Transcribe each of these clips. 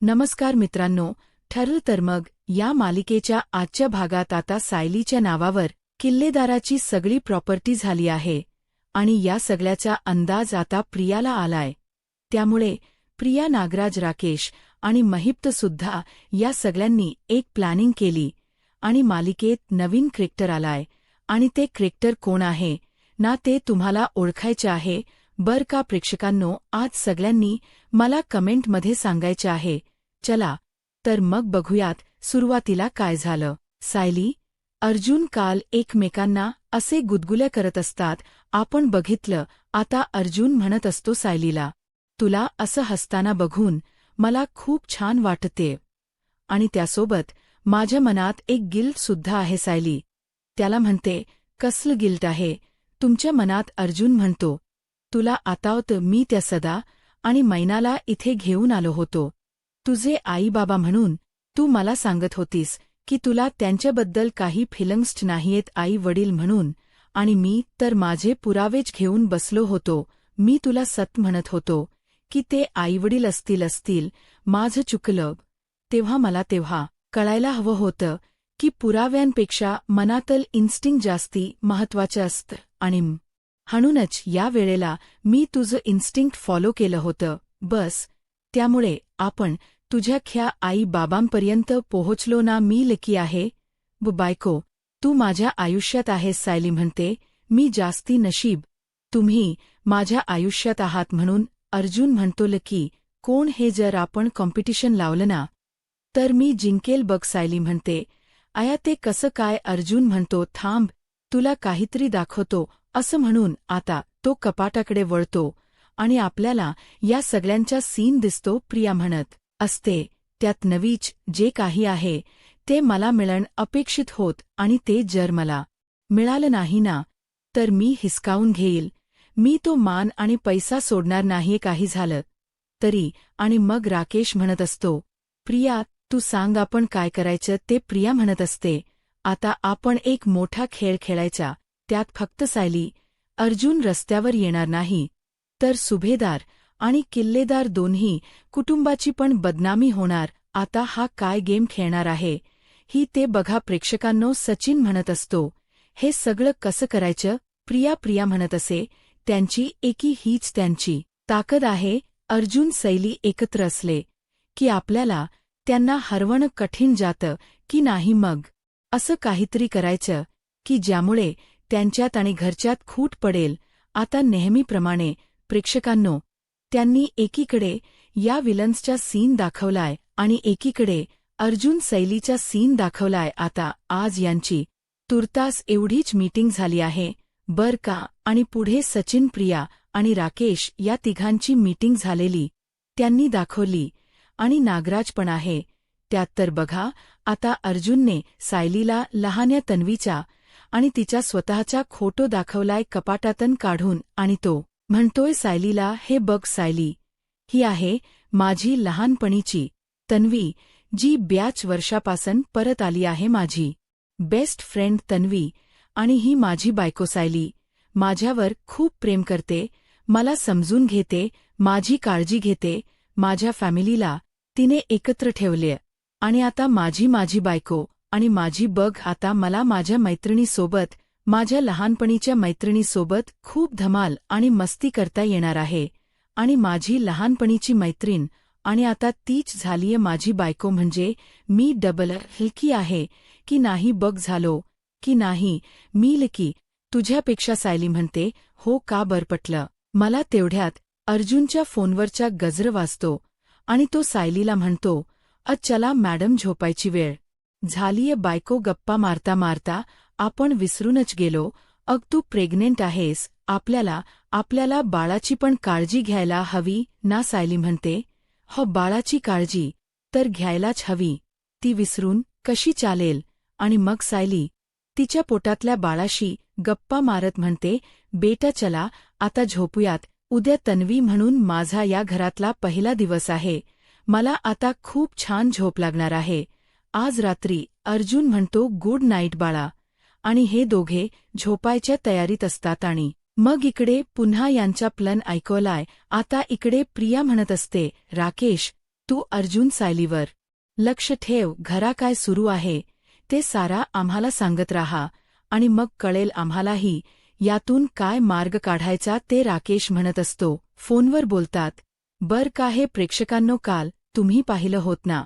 नमस्कार मित्रांनो, ठरलं तर मग या मालिकेच्या आजच्या भागात आता सायलीच्या नावावर किल्लेदाराची सगळी प्रॉपर्टी झाली आहे आणि या सगळ्याचा अंदाज आता प्रियाला आलाय. त्यामुळे प्रिया, नागराज, राकेश आणि महिप्तसुद्धा या सगळ्यांनी एक प्लॅनिंग केली आणि मालिकेत नवीन क्रेक्टर आलाय. आणि ते क्रेक्टर कोण आहे ना ते तुम्हाला ओळखायचे आहे बर का प्रेक्षकांनो. आज सगळ्यांनी मला कमेंटमध्ये सांगायचे आहे. चला तर मग बघूयात सुरुवातीला काय झालं. सायली, अर्जुन काल एकमेकांना असे गुदगुल्या करत असतात. आपण बघितलं. आता अर्जुन म्हणत असतो सायलीला, तुला असं हसताना बघून मला खूप छान वाटते आणि त्यासोबत माझ्या मनात एक गिल्ट सुद्धा आहे. सायली त्याला म्हणते, कसलं गिल्ट आहे तुमच्या मनात? अर्जुन म्हणतो, तुला आठवतं मी त्या सदा आणि मैनाला इथे घेऊन आलो होतो. तुझे आई बाबा म्हणून तू मला सांगत होतीस की तुला त्यांच्याबद्दल काही फिलिंग्स नाहीयेत, आई वडील म्हणून. आणि मी तर माझे पुरावेच घेऊन बसलो होतो. मी तुला सत म्हणत होतो की ते आईवडील असतील. माझं चुकलं. तेव्हा कळायला हवं होतं की पुराव्यांपेक्षा मनातलं इन्स्टिंक्ट जास्ती महत्वाचं असतं. आणि म्हणूनच या वेळेला मी तुझं इन्स्टिंक्ट फॉलो केलं होतं. बस त्यामुळे आपण तुझ्या ख्या आई बाबांपर्यंत पोहोचलो ना. मी लकी आहे बायको, तू माझ्या आयुष्यात आहेस. सायली म्हणते, मी जास्ती नशीब तुम्ही माझ्या आयुष्यात आहात म्हणून. अर्जुन म्हणतो, लकी कोण हे? जर आपण कॉम्पिटिशन लावलं ना तर मी जिंकेल बघ. सायली म्हणते, आया ते कसं काय? अर्जुन म्हणतो, थांब तुला काहीतरी दाखवतो. असं म्हणून आता तो कपाटाकडे वळतो आणि आपल्याला या सगळ्यांचा सीन दिसतो. प्रिया म्हणत असते, त्यात नवीच जे काही आहे ते मला मिळणं अपेक्षित होत आणि ते जर मला मिळालं नाही ना तर मी हिसकावून घेईल. मी तो मान आणि पैसा सोडणार नाही काही झालं तरी. आणि मग राकेश म्हणत असतो, प्रिया तू सांग आपण काय करायचं ते. प्रिया म्हणत असते, आता आपण एक मोठा खेळ खेळायचा. त्यात फक्त सायली, अर्जुन रस्त्यावर येणार नाही तर सुभेदार आणि किल्लेदार दोन्ही कुटुंबाची पण बदनामी होणार. आता हा काय गेम खेळणार आहे ही ते बघा प्रेक्षकांनो. सचिन म्हणत असतो, हे सगळं कसं करायचं? प्रिया म्हणत असे, त्यांची एकी हीच त्यांची ताकद आहे. अर्जुन सैली एकत्र असले की आपल्याला त्यांना हरवणं कठीण जातं की नाही. मग असं काहीतरी करायचं की ज्यामुळे त्यांच्यात आणि घरच्यात खूट पडेल. आता नेहमीप्रमाणे प्रेक्षकांनो त्यांनी एकीकडे या विलन्सचा सीन दाखवलाय आणि एकीकडे अर्जुन सैलीचा सीन दाखवलाय. आता आज यांची तुर्तास एवढीच मीटिंग झाली आहे बर का. आणि पुढे सचिन, प्रिया आणि राकेश या तिघांची मीटिंग झालेली त्यांनी दाखवली. आणि नागराज पण आहे त्यात. तर बघा आता अर्जुनने सायलीला लहान्या तन्वीचा आणि तिचा स्वतःचा फोटो दाखवलाय कपाटातून काढून. आणि तो म्हणतोय सायलीला, हे बघ सायली, ही आहे माझी लहानपणीची तन्वी जी 2 वर्षापासून परत आली आहे. माझी बेस्ट फ्रेंड तन्वी. आणि ही माझी बायको सायली. माझ्यावर खूप प्रेम करते, मला समजून घेते, माझी काळजी घेते. माझ्या फॅमिलीला तिने एकत्र ठेवले. आणि आता माझी बायको आणि माझी बघ आता मला माझ्या मैत्रिणीसोबत, माझ्या लहानपणीच्या मैत्रिणीसोबत खूप धमाल आणि मस्ती करता येणार आहे. आणि माझी लहानपणीची मैत्रीण आणि आता तीच झालीय माझी बायको. म्हणजे मी डबल हलकी आहे की नाही बघ? झालो की नाही मी लकी तुझ्यापेक्षा? सायली म्हणते, हो का बर पटलं मला. तेवढ्यात अर्जुनच्या फोनवरचा गजर वाजतो आणि तो सायलीला म्हणतो, चला मॅडम झोपायची वेळ झालीय. बायको गप्पा मारता मारता, आपण विसरूनच गेलो. तू प्रेग्नेंट आहेस. आपल्याला बाळाची पण काळजी घ्यायला हवी ना? सायली म्हणते, हो बाळाची काळजी तर घ्यायलाच हवी, ती विसरून कशी चालेल? आणि मग सायली तिच्या पोटातल्या बाळाशी गप्पा मारत म्हणते, बेटा चला आता झोपूयात. उद्या तन्वी म्हणून माझा या घरातला पहिला दिवस आहे. मला आता खूप छान झोप लागणार आहे आज रात्री. अर्जुन म्हणतो, गुड नाईट बाळा. आणि हे दोघे झोपायच्या तयारीत असतात. आणि मग इकडे पुन्हा यांचा प्लन ऐकवलाय. आता इकडे प्रिया म्हणत असते, राकेश तू अर्जुन सायलीवर लक्ष ठेव, घरा काय सुरू आहे ते सारा आम्हाला सांगत राहा आणि मग कळेल आम्हालाही यातून काय मार्ग काढायचा ते राकेश म्हणत असतो. फोनवर बोलतात. बर का हे प्रेक्षकांनो, काल तुम्ही पाहिलं होत ना?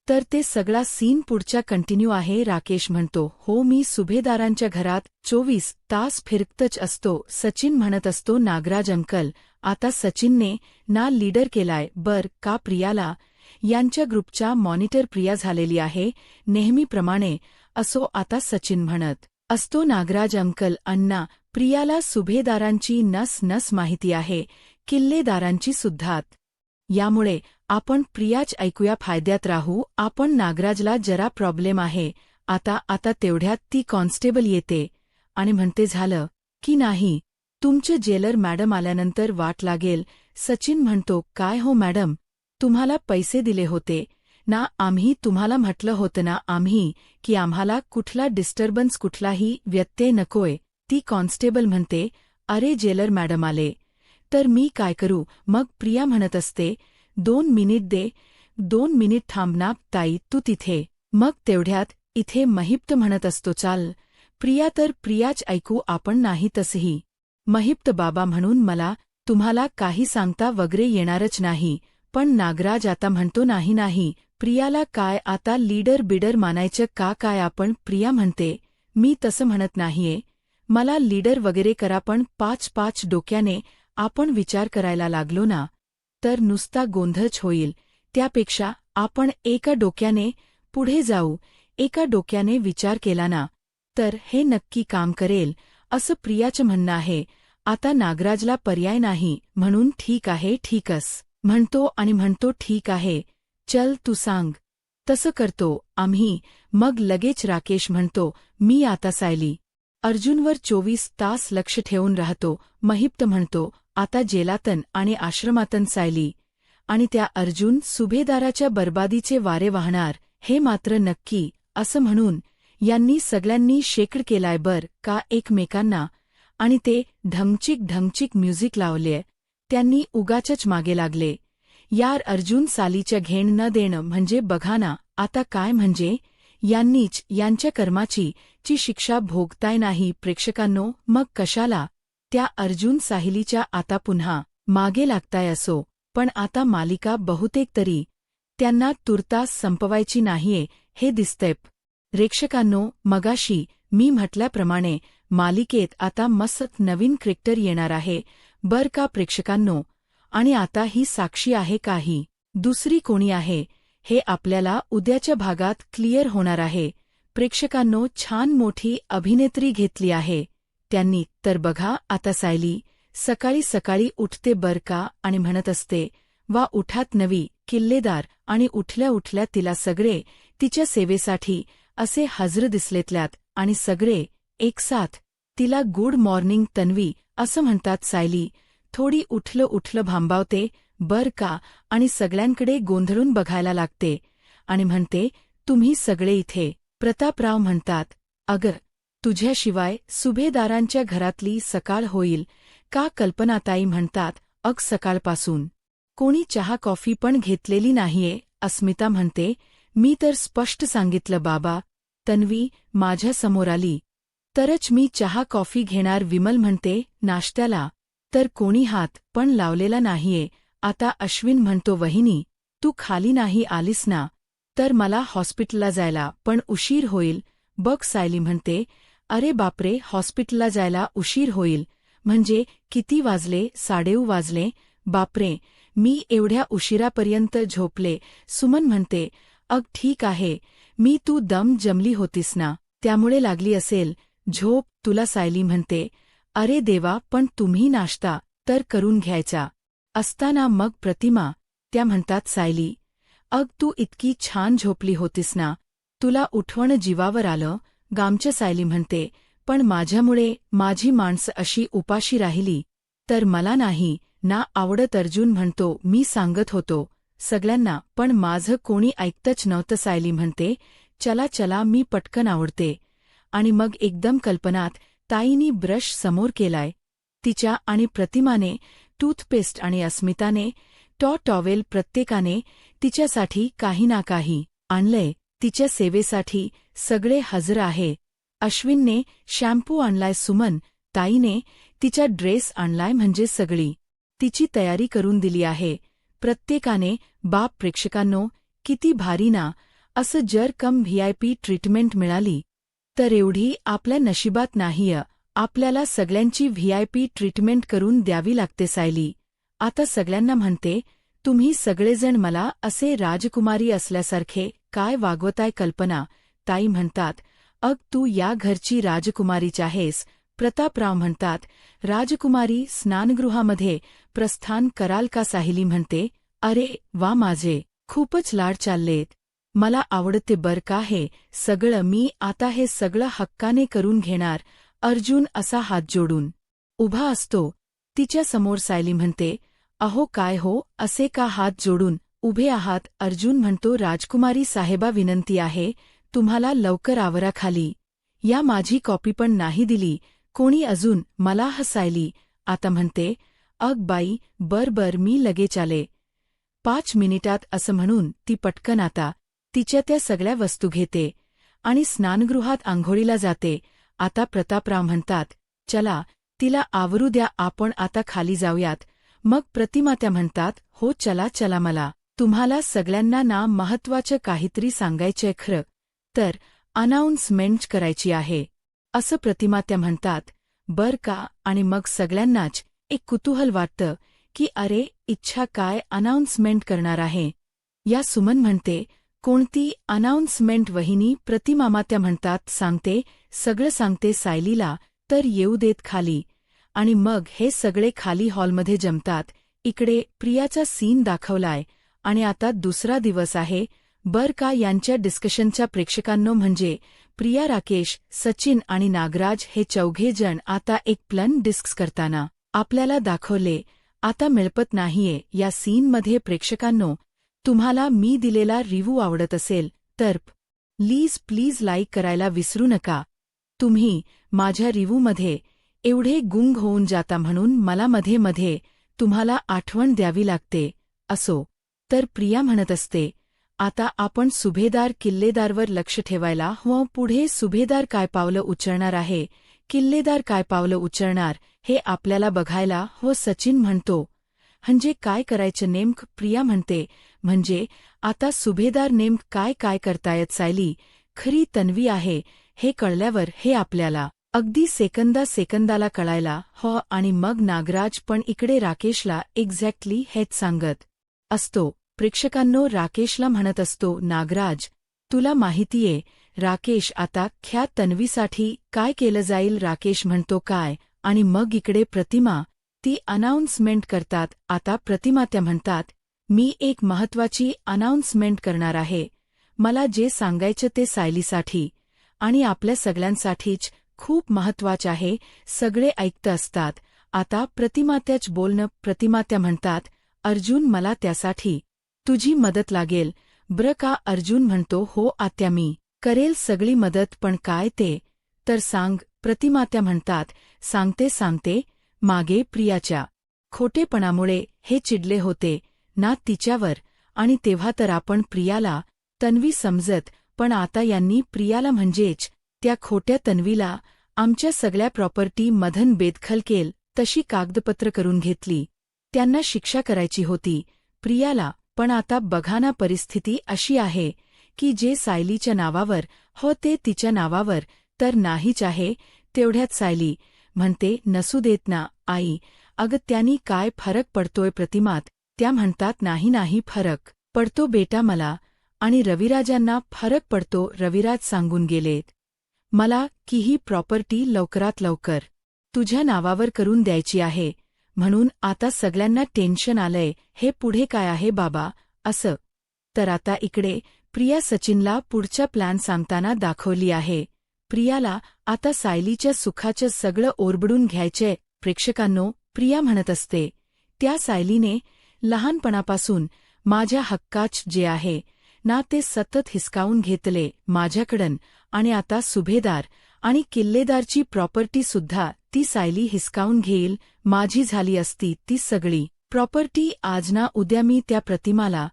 तर ते सगळा सीन पुढच्या कंटिन्यू आहे. राकेश म्हणतो, हो मी सुभेदारांच्या घरात 24 तास फिरतच असतो. सचिन म्हणत असतो, नागराज अंकल, आता सचिनने ना लीडर केलाय बर का प्रियाला. यांच्या ग्रुपच्या मॉनिटर प्रिया झालेली आहे नेहमीप्रमाणे. असो आता सचिन म्हणत असतो, नागराज अंकल अण्णा, प्रियाला सुभेदारांची नस माहिती आहे, किल्लेदारांची सुद्धात. यामुळे आपण प्रियाच ऐकूया, फायद्यात राहू आपण. नागराजला जरा प्रॉब्लेम आहे आता तेवढ्यात ती कॉन्स्टेबल येते आणि म्हणते, झालं की नाही? तुमचे जेलर मॅडम आल्यानंतर वाट लागेल. सचिन म्हणतो, काय हो मॅडम, तुम्हाला पैसे दिले होते ना? आम्ही तुम्हाला म्हटलं होतं ना की आम्हाला कुठला डिस्टर्बन्स, कुठलाही व्यत्यय नकोय. ती कॉन्स्टेबल म्हणते, अरे जेलर मॅडम आले तर मी काय करू? मग प्रिया म्हणत असते, 2 मिनिट दे, 2 मिनिट थांब ना ताई तू तिथे. मग तेवढ्यात इथे महिप्त म्हणत असतो, चाल प्रिया. तर प्रियाच ऐकू आपण. नाही तसही महिप्त बाबा म्हणून मला तुम्हाला काही सांगता वगैरे येणारच नाही. पण नागराज आता म्हणतो, नाही प्रियाला काय आता लीडर बिडर मानायचं का काय आपण? प्रिया म्हणते, मी तसं म्हणत नाहीये, मला लीडर वगैरे करा, पण 5 डोक्याने आपण विचार करायला लागलो ना तर नुसता गोंधळच होईल. त्यापेक्षा आपण एका डोक्याने पुढे जाऊ, एका डोक्याने विचार केला ना तर हे नक्की काम करेल, असं प्रियाचं म्हणणं आहे. आता नागराजला पर्याय नाही म्हणून ठीक आहे ठीकस म्हणतो आणि म्हणतो, ठीक आहे चल तू सांग तसं करतो आम्ही. मग लगेच राकेश म्हणतो, मी आता सायली अर्जुनवर 24 तास लक्ष ठेवून राहतो. महिप्त म्हणतो, आता जेलातन आणि आश्रमातन सायली आणि त्या अर्जुन सुभेदाराच्या बर्बादीचे वारे वाहणार हे मात्र नक्की. असं म्हणून यांनी सगळ्यांनी शेकड केलाय बर का एकमेकांना आणि ते ढमचिक म्युझिक लावले. त्यांनी उगाचच मागे लागले. यार अर्जुन सालीच्या घेण न देणं म्हणजे बघा ना आता काय, म्हणजे यांनीच यांच्या कर्माची शिक्षा भोगताय नाही प्रेक्षकांनो. मग कशाला त्या अर्जुन साहिलीच्या आता पुन्हा मागे लागताय? असो, पण आता मालिका बहुतेक तरी त्यांना तुर्तास संपवायची नाहीये हे दिसतंय. प्रेक्षकांनो, मगाशी मी म्हटल्याप्रमाणे मालिकेत आता मस्त नवीन क्रिकेटर येणार आहे बर का प्रेक्षकांनो. आणि आता ही साक्षी आहे काही दुसरी कोणी आहे हे आपल्याला उद्याच्या भागात क्लिअर होणार आहे. प्रेक्षकांनो, छान मोठी अभिनेत्री घेतली आहे त्यांनी. तर बघा आता सायली सकाळी उठते बर का आणि म्हणत असते, वा उठात नवी किल्लेदार. आणि उठल्या तिला सगळे तिच्या सेवेसाठी असे हजर दिसलेतल्यात आणि सगळे एकसाथ तिला गुड मॉर्निंग तन्वी असं म्हणतात. सायली थोडी उठलं भांबावते बर का आणि सगळ्यांकडे गोंधळून बघायला लागते आणि म्हणते, तुम्ही सगळे इथे? प्रतापराव म्हणतात, अगं तुझ्याशिवाय सुभेदारांच्या घरातली सकाळ होईल का? कल्पनाताई म्हणतात, अग सकाळपासून कोणी चहा कॉफी पण घेतलेली नाहीये. अस्मिता म्हणते, मी तर स्पष्ट सांगितलं बाबा, तन्वी माझ्या समोर आली तरच मी चहा कॉफी घेणार. विमल म्हणते, नाश्त्याला तर कोणी हात पण लावलेला नाहीये. आता अश्विन म्हणतो, वहिनी तू खाली नाही आलीस ना तर मला हॉस्पिटलला जायला पण उशीर होईल बघ. सायली म्हणते, अरे बापरे, हॉस्पिटलला जायला उशीर होईल म्हणजे किती वाजले? 9:30 वाजले. बापरे, मी एवढ्या उशिरापर्यंत झोपले. सुमन म्हणते, अग ठीक आहे, मी तू दम जमली होतीस ना त्यामुळे लागली असेल झोप तुला. सायली म्हणते, अरे देवा, पण तुम्ही नाश्ता तर करून घ्यायचा असताना. मग प्रतिमा त्या म्हणतात, सायली अग तू इतकी छान झोपली होतीस ना, तुला उठवणं जीवावर आलं. गामच्या सायली म्हणते, पण माझ्यामुळे माझी माणसं अशी उपाशी राहिली तर मला नाही ना आवडत. अर्जुन म्हणतो, मी सांगत होतो सगळ्यांना पण माझं कोणी ऐकतच नव्हतं. सायली म्हणते, चला मी पटकन आवडते. आणि मग एकदम कल्पनात ताईनी ब्रश समोर केलाय तिच्या आणि प्रतिमाने टूथपेस्ट आणि अस्मिताने टॉवेल प्रत्येकाने तिच्यासाठी काही ना काही आणलंय. तिच्या सेवेसाठी सगळे हजर आहे. अश्विनने शॅम्पू आणलाय, सुमन ताईने तिचा ड्रेस आणलाय, म्हणजे सगळी तिची तयारी करून दिली आहे. प्रत्येकाने बाप प्रेक्षकांनो किती भारी ना. असं जर VIP ट्रीटमेंट मिळाली तर एवढी आपल्या नशिबात नाहीय. आपल्याला सगळ्यांची VIP ट्रीटमेंट करून द्यावी लागते. सायली आता सगळ्यांना म्हणते, तुम्ही सगळेजण मला असे राजकुमारी असल्यासारखे काय वागवताय. कल्पना ताई म्हणतात, अग तू या घरची राजकुमारीच आहेस. प्रतापराव म्हणतात, राजकुमारी स्नानगृहामध्ये प्रस्थान कराल का. साहिली म्हणते, अरे वा, माझे खूपच लाड चाललेत. मला आवडते बर का हे सगळं. मी आता हे सगळं हक्काने करून घेणार. अर्जुन असा हात जोडून उभा असतो तिच्या समोर. सायली म्हणते, अहो काय हो, असे का हात जोडून उभे आहात. अर्जुन म्हणतो, राजकुमारी साहेबा विनंती आहे तुम्हाला लवकर आवरा खाली या. माझी कॉपी पण नाही दिली कोणी अजून. मला सायली आता म्हणते, अग बाई बर मी लगेच आले 5 मिनिटात. असं म्हणून ती पटकन आता तिच्या त्या सगळ्या वस्तू घेते आणि स्नानगृहात आंघोळीला जाते. आता प्रतापराव म्हणतात, चला तिला आवरू द्या, आपण आता खाली जाऊयात. मग प्रतिमा त्या म्हणतात, हो चला चला, मला तुम्हाला सगळ्यांना ना महत्वाचं काहीतरी सांगायचंय. खरं तर अनाउन्समेंट करायची आहे असं प्रतिमा त्या म्हणतात. बर का. आणि मग सगळ्यांनाच एक कुतूहल वाटतं की अरे इच्छा काय अनाउन्समेंट करणार आहे. या सुमन म्हणते, कोणती अनाउन्समेंट वहिनी. प्रतिमामा त्या म्हणतात, सांगते सगळं सांगते सायलीला तर येऊ देत खाली. आणि मग हे सगळे खाली हॉलमध्ये जमतात. इकडे प्रियाचा सीन दाखवलाय आणि आता दुसरा दिवस आहे बर का यांच्या डिस्कशनच्या. प्रेक्षकांनो म्हणजे प्रिया, राकेश, सचिन आणि नागराज हे चौघे जण आता एक प्लन डिस्कस करताना आपल्याला दाखवले. आता मिळपत नाहीये या सीनमध्ये. प्रेक्षकांनो तुम्हाला मी दिलेला रिव्ह्यू आवडत असेल तर प्लीज लाईक करायला विसरू नका. तुम्ही माझ्या रिव्ह्यूमध्ये एवढे गुंग होऊन जाता म्हणून मला मध्ये मध्ये तुम्हाला आठवण द्यावी लागते. असो तर प्रिया म्हणत असते, आता आपण सुभेदार किल्लेदारवर लक्ष ठेवायला हवं. पुढे सुभेदार काय पावलं उचलणार आहे, किल्लेदार काय पावलं उचलणार हे आपल्याला बघायला हवं. सचिन म्हणतो, म्हणजे काय करायचं नेमकं. प्रिया म्हणते, म्हणजे आता सुभेदार नेमकं काय करतायत. सायली खरी तन्वी आहे हे कळल्यावर हे आपल्याला अगदी सेकंदाला कळायला हवं. आणि मग नागराज पण इकडे राकेशला एक्झॅक्टली हेच सांगत असतो. प्रेक्षकांनो राकेशला म्हणत असतो, नागराज तुला माहितीये राकेश आता ख्या तन्वीसाठी काय केलं जाईल. राकेश म्हणतो, काय. आणि मग इकडे प्रतिमा ती अनाउन्समेंट करतात. आता प्रतिमा त्या म्हणतात, मी एक महत्वाची अनाउन्समेंट करणार आहे. मला जे सांगायचं ते सायलीसाठी आणि आपल्या सगळ्यांसाठीच खूप महत्वाचं आहे. सगळे ऐकत असतात. आता प्रतिमा त्याच बोलणं. प्रतिमा त्या म्हणतात, अर्जुन मला त्यासाठी तुझी मदत लागेल बर का. अर्जुन म्हणतो, हो आत्या मी करेल सगळी मदत, पण काय ते तर सांग. प्रतिमा त्या म्हणतात, सांगते मागे प्रियाच्या खोटेपणामुळे हे चिडले होते ना तिच्यावर आणि तेव्हा तर आपण प्रियाला तन्वी समजत, पण आता यांनी प्रियाला म्हणजेच त्या खोट्या तन्वीला आमच्या सगळ्या प्रॉपर्टी मधन बेदखल केल तशी कागदपत्र करून घेतली. त्यांना शिक्षा करायची होती प्रियाला, पण आता बघा ना परिस्थिती अशी आहे की जे सायलीच्या नावावर हो ते तिच्या नावावर तर नाहीच आहे. तेवढ्यात सायली म्हणते, नसू देत ना आई. अगं त्यांनी काय फरक पडतोय. प्रतिमात त्या म्हणतात, नाही फरक पडतो बेटा मला आणि रविराजांना फरक पडतो. रविराज सांगून गेलेत मला की ही प्रॉपर्टी लवकरात लवकर तुझ्या नावावर करून द्यायची आहे. म्हणून आता सगळ्यांना टेन्शन आलंय. हे पुढे काय आहे बाबा असं. तर आता इकडे प्रिया सचिनला पुढचा प्लॅन सांगताना दाखवली आहे. प्रियाला आता सायलीच्या सुखाचं सगळं ओरबडून घ्यायचंय. प्रेक्षकांनो प्रिया म्हणत असते, त्या सायलीने लहानपणापासून माझ्या हक्काच जे आहे ना ते सतत हिसकावून घेतले माझ्याकडन आणि आता सुभेदार आणि किल्लेदारची प्रॉपर्टी सुद्धा ती सायली हिसकावून घेईल. माझी झाली असती ती सगळी प्रॉपर्टी आज ना उद्या मी त्या प्रतिमाला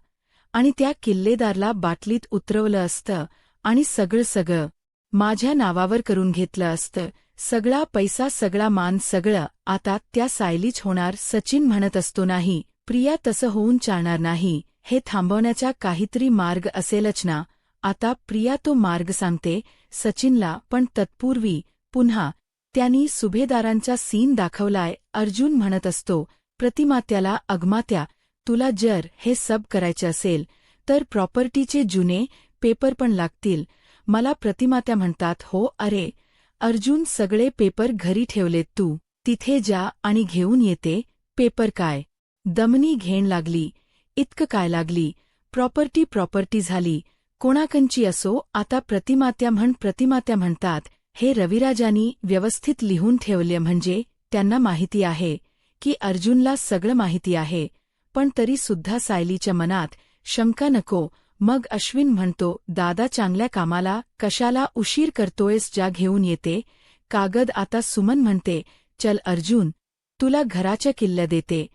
आणि त्या किल्लेदारला बाटलीत उतरवलं असतं आणि सगळं माझ्या नावावर करून घेतलं असतं. सगळा पैसा, सगळा मान, सगळं आता त्या सायलीच होणार. सचिन म्हणत असतो, नाही प्रिया, तसं होऊन चालणार नाही. हे थांबवण्याचा काहीतरी मार्ग असेलच ना. आता प्रिया तो मार्ग सांगते सचिनला, पण तत्पूर्वी पुन्हा त्यांनी सुभेदारांचा सीन दाखवलाय. अर्जुन म्हणत असतो प्रतिमात्याला, अगमात्या, तुला जर हे सब करायचे असेल तर प्रॉपर्टीचे जुने पेपर पण लागतील. मला प्रतिमात्या म्हणतात, हो. अरे अर्जुन, सगळे पेपर घरी ठेवलेत, तू तिथे जा आणि घेऊन येते. पेपर काय? दमनी घेण लागली. इतकं काय लागली? प्रॉपर्टी झाली. कोणाकंची असो, आता प्रतिमात्या म्हणतात, हे रविराजांनी व्यवस्थित लिहून ठेवले, म्हणजे त्यांना माहिती आहे की अर्जुनला सगळं माहिती आहे. पण तरी सुद्धा सायलीच्या मनात शंका नको. मग अश्विन म्हणतो, दादा, चांगल्या कामाला कशाला उशीर करतोयस, जा घेऊन येते कागद. आता सुमन म्हणते, चल अर्जुन, तुला घराच्या किल्ल्या देते.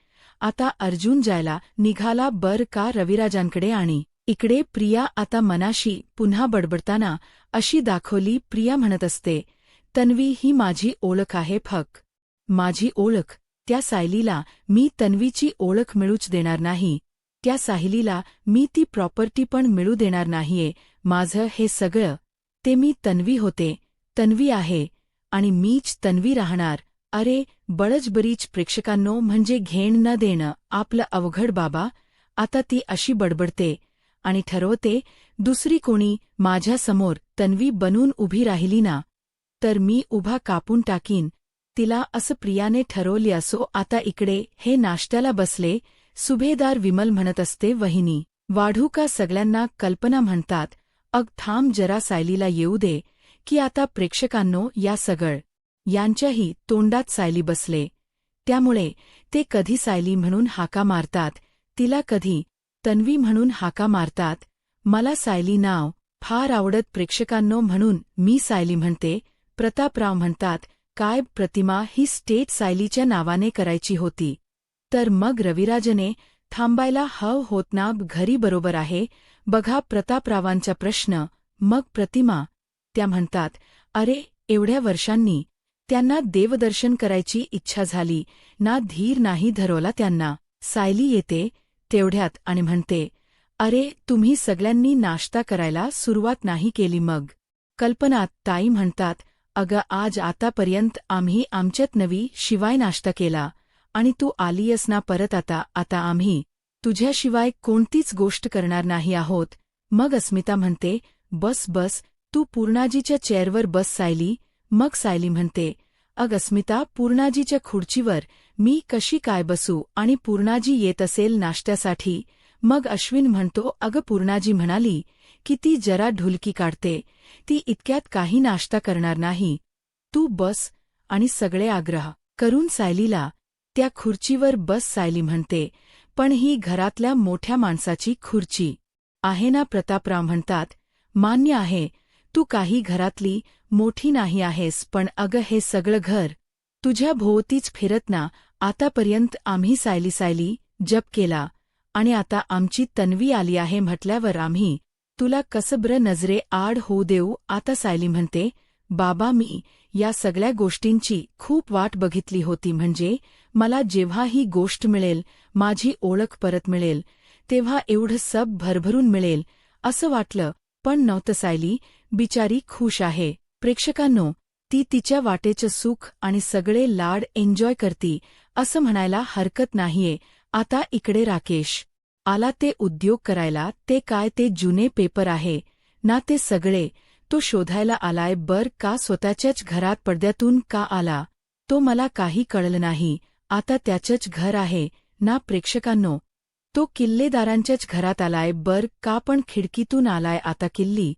आता अर्जुन जायला निघाला बर का रविराजांकडे, आणि इकडे प्रिया आता मनाशी पुन्हा बडबडताना अशी दाखवली. प्रिया म्हणत असते, तन्वी ही माझी ओळख आहे, फक माझी ओळख. त्या सायलीला मी तन्वीची ओळख मिळूच देणार नाही. त्या सायलीला मी ती प्रॉपर्टी पण मिळू देणार नाहीये. माझं हे सगळं ते मी तन्वी होते, तन्वी आहे आणि मीच तन्वी राहणार. अरे बळजबरीच प्रेक्षकांनो, म्हणजे घेण न देणं आपलं अवघड बाबा. आता ती अशी बडबडते आणि ठरवते, दुसरी कोणी माझ्यासमोर तन्वी बनून उभी राहिली ना तर मी उभा कापून टाकीन तिला, असं प्रियाने ठरवली. असो, आता इकडे हे नाश्त्याला बसले. सुभेदार विमल म्हणत असते, वहिनी वाढू का? सगळ्यांना कल्पना म्हणतात, अग थांब जरा, सायलीला येऊ दे की. आता प्रेक्षकांनो, या सगळं यांच्याही तोंडात सायली बसले, त्यामुळे ते कधी सायली म्हणून हाका मारतात, तिला कधी तन्वी म्हणून हाका मारतात. मला सायली नाव फार आवडत प्रेक्षकांनो, म्हणून मी सायली म्हणते. प्रतापराव म्हणतात, काय प्रतिमा ही स्टेट सायलीच्या नावाने करायची होती तर मग रविराजने थांबायला हवं होत ना घरी, बरोबर आहे. बघा प्रतापरावांचा प्रश्न. मग प्रतिमा त्या म्हणतात, अरे एवढ्या वर्षांनी त्यांना देवदर्शन करायची इच्छा झाली ना, धीर नाही धरवला त्यांना. सायली येते तेवढ्यात आणि म्हणते, अरे तुम्ही सगळ्यांनी नाश्ता करायला सुरुवात नाही केली. मग कल्पना ताई म्हणतात, अगं आज आतापर्यंत आम्ही आमच्यात नवी शिवाय नाश्ता केला आणि तू आलीयस ना परत. आता आम्ही तुझ्याशिवाय कोणतीच गोष्ट करणार नाही आहोत. मग अस्मिता म्हणते, बस तू पूर्णाजीच्या चेअरवर बस सायली. मग सायली म्हणते, अग अस्मिता, पूर्णाजीच्या खुर्चीवर मी कशी काय बसू, आणि पूर्णाजी येत असेल नाश्त्यासाठी. मग अश्विन म्हणतो, अगं पूर्णाजी म्हणाली की ती जरा ढुलकी काढते, ती इतक्यात काही नाश्ता करणार नाही, तू बस. आणि सगळे आग्रह करून सायलीला त्या खुर्चीवर बस सायली म्हणते, पण ही घरातल्या मोठ्या माणसाची खुर्ची आहे ना. प्रतापराव म्हणतात, मान्य आहे, तू काही घरातली मोठी नाही आहेस, पण अगं हे सगळं घर तुझ्या भोवतीच फिरत ना. आतापर्यंत आम्ही सायली जप केला आणि आता आमची तन्वी आली आहे म्हटल्यावर आम्ही तुला कसं नजरे आड होऊ देऊ. आता सायली म्हणते, बाबा मी या सगळ्या गोष्टींची खूप वाट बघितली होती, म्हणजे मला जेव्हा ही गोष्ट मिळेल, माझी ओळख परत मिळेल, तेव्हा एवढं सब भरभरून मिळेल असं वाटलं, पण नव्हतं. सायली बिचारी खुश आहे प्रेक्षकांनो, ती तिच्या वाटेचं सुख आणि सगळे लाड एन्जॉय करती असं म्हणायला हरकत नाहीये. आता इकडे राकेश आला ते उद्योग करायला. ते काय ते जुने पेपर आहे ना ते सगळे तो शोधायला आलाय. बर का स्वतःच्याच घरात पडद्यातून का आला तो मला काही कळलं नाही. आता त्याचंच घर आहे ना प्रेक्षकांनो, तो किल्लेदारांच्याच घरात आलाय. बर का पण खिडकीतून आलाय. आता किल्ली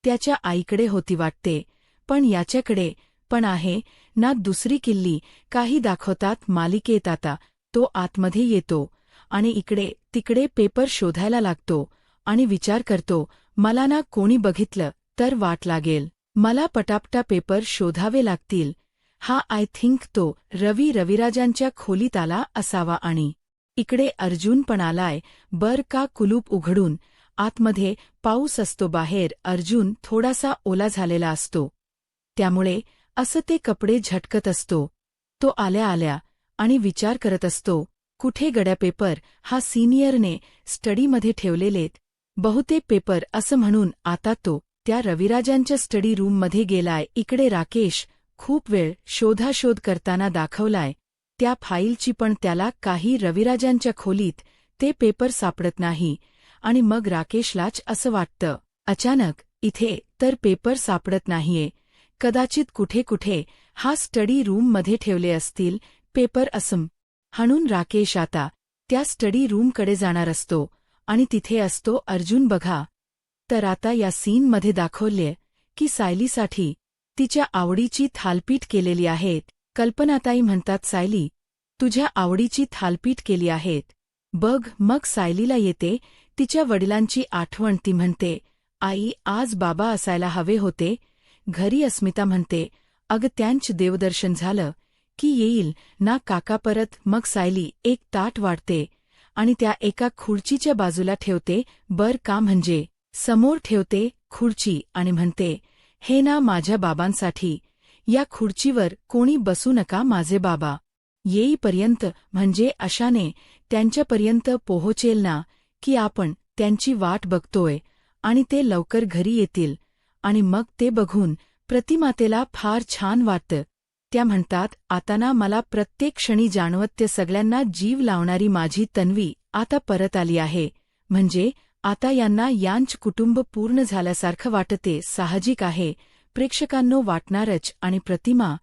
त्याच्या आईकडे होती वाटते, पण याच्याकडे पण आहे ना दुसरी किल्ली. काही दाखवतात मालिकेत. आता तो आतमध्ये येतो आणि इकडे तिकडे पेपर शोधायला लागतो आणि विचार करतो, मला ना कोणी बघितलं तर वाट लागेल, मला पटापटा पेपर शोधावे लागतील. हा आय थिंक तो रविराजांच्या खोलीत आला असावा आणि इकडे अर्जुन पण आलाय बर का कुलूप उघडून. आतमध्ये पाऊस असतो, बाहेर अर्जुन थोडासा ओला झालेला असतो. त्यामुळे असं ते कपडे झटकत असतो. तो आल्या आल्या आणि विचार करत असतो, कुठे गड्या पेपर, हा सिनियरने स्टडीमध्ये ठेवलेलेत बहुतेक पेपर, असं म्हणून आता तो त्या रविराजांच्या स्टडी रूममध्ये गेलाय. इकडे राकेश खूप वेळ शोधाशोध करताना दाखवलाय त्या फाईलची, पण त्याला काही रविराजांच्या खोलीत ते पेपर सापडत नाही. आणि मग राकेशलाच असं वाटतं, अचानक इथे तर पेपर सापडत नाहीये, कदाचित कुठे कुठे हा स्टडी रूममध्ये ठेवले असतील पेपर असं म्हणून राकेश आता त्या स्टडी रूमकडे जाणार असतो आणि तिथे असतो अर्जुन. बघा तर आता या सीनमध्ये दाखवले की सायलीसाठी तिच्या आवडीची थालपीठ केलेली आहेत. कल्पनाताई म्हणतात, सायली तुझ्या आवडीची थालपीठ केली आहेत बघ. मग सायलीला येते तिच्या वडिलांची आठवण. ती म्हणते, आई आज बाबा असायला हवे होते घरी. अस्मिता म्हणते, अगं त्यांच देवदर्शन झालं की येईल ना काका परत. मग सायली एक ताट वाढते आणि त्या एका खुर्चीच्या बाजूला ठेवते बर का, म्हणजे समोर ठेवते खुर्ची आणि म्हणते, हे ना माझ्या बाबांसाठी, या खुर्चीवर कोणी बसू नका, माझे बाबा येईपर्यंत, म्हणजे अशाने त्यांच्यापर्यंत पोहोचेल ना की आपण त्यांची वाट बघतोय आणि ते लवकर घरी येतील. आणि मग ते बघून प्रतिमातेला फार छान वाटतं. त्या म्हणतात, आता ना मला प्रत्येक क्षणी जाणवते सगळ्यांना जीव लावणारी माझी तन्वी आता परत आली आहे. म्हणजे आता यांना यांच कुटुंब पूर्ण झाल्यासारखं वाटते. साहजिक आहे प्रेक्षकांनो वाटणारच. आणि प्रतिमा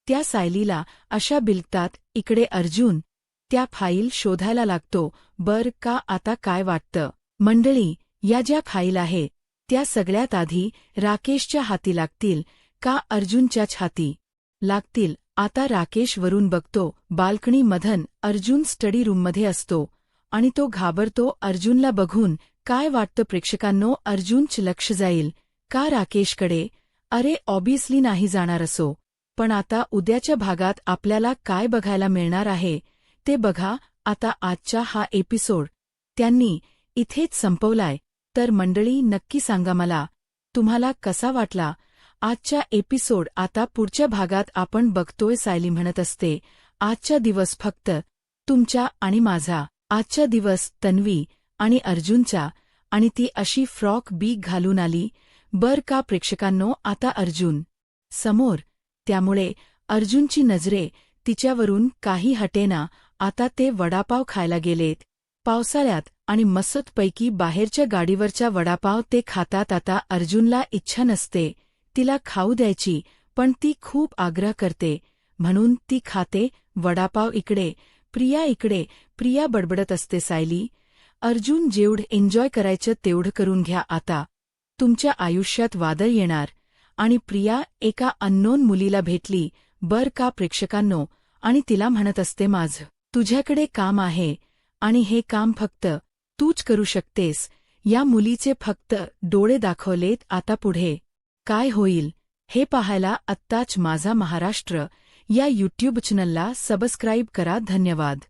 त्या सायलीला अशा बिलतात. इकडे अर्जुन त्या फाईल शोधायला लागतो. बर का आता काय वाटतं मंडळी, या ज्या फाईल आहे त्या सगळ्यात आधी राकेशच्या हाती लागतील का अर्जुनच्याच हाती लागतील? आता राकेश वरून बघतो बाल्कनी मधन. अर्जुन स्टडी रूममध्ये असतो आणि तो घाबरतो. अर्जुनला बघून काय वाटतं प्रेक्षकांनो? अर्जुनच लक्ष जाईल का राकेशकडे? अरे ऑब्वियसली नाही जाणार असो. पण आता उद्याच्या भागात आपल्याला काय बघायला मिळणार आहे ते बघा. आता आजचा हा एपिसोड त्यांनी इथेच संपवलाय. तर मंडळी नक्की सांगा मला तुम्हाला कसा वाटला आजचा एपिसोड. आता पुढच्या भागात आपण बघतोय सायली म्हणत असते, आजचा दिवस फक्त तुमचा आणि माझा. आजचा दिवस तन्वी आणि अर्जुनचा. आणि ती अशी फ्रॉक बीक घालून आली बर का प्रेक्षकांनो. आता अर्जुन समोर, त्यामुळे अर्जुनची नजरे तिच्यावरून काही हटेना. आता ते वडापाव खायला गेलेत पावसाळ्यात आणि मस्तपैकी बाहेरच्या गाडीवरचा वडापाव ते खातात. आता अर्जुनला इच्छा नसते तिला खाऊ द्यायची, पण ती खूप आग्रह करते म्हणून ती खाते वडापाव. इकडे प्रिया बडबडत असते, सायली अर्जुन जेवढं एन्जॉय करायचं तेवढं करून घ्या. आता तुमच्या आयुष्यात वादळ येणार. आणि प्रिया एका अननोन मुलीला भेटली बर का प्रेक्षकांनो, आणि तिला म्हणत असते, माझं तुझ्याकडे काम आहे आणि हे काम फक्त तूच करू शकतेस. या मुलीचे फक्त डोळे दाखवलेत. आता पुढे काय होईल हे पाहायला आत्ताच माझा महाराष्ट्र या यूट्यूब चॅनलला सबस्क्राईब करा. धन्यवाद.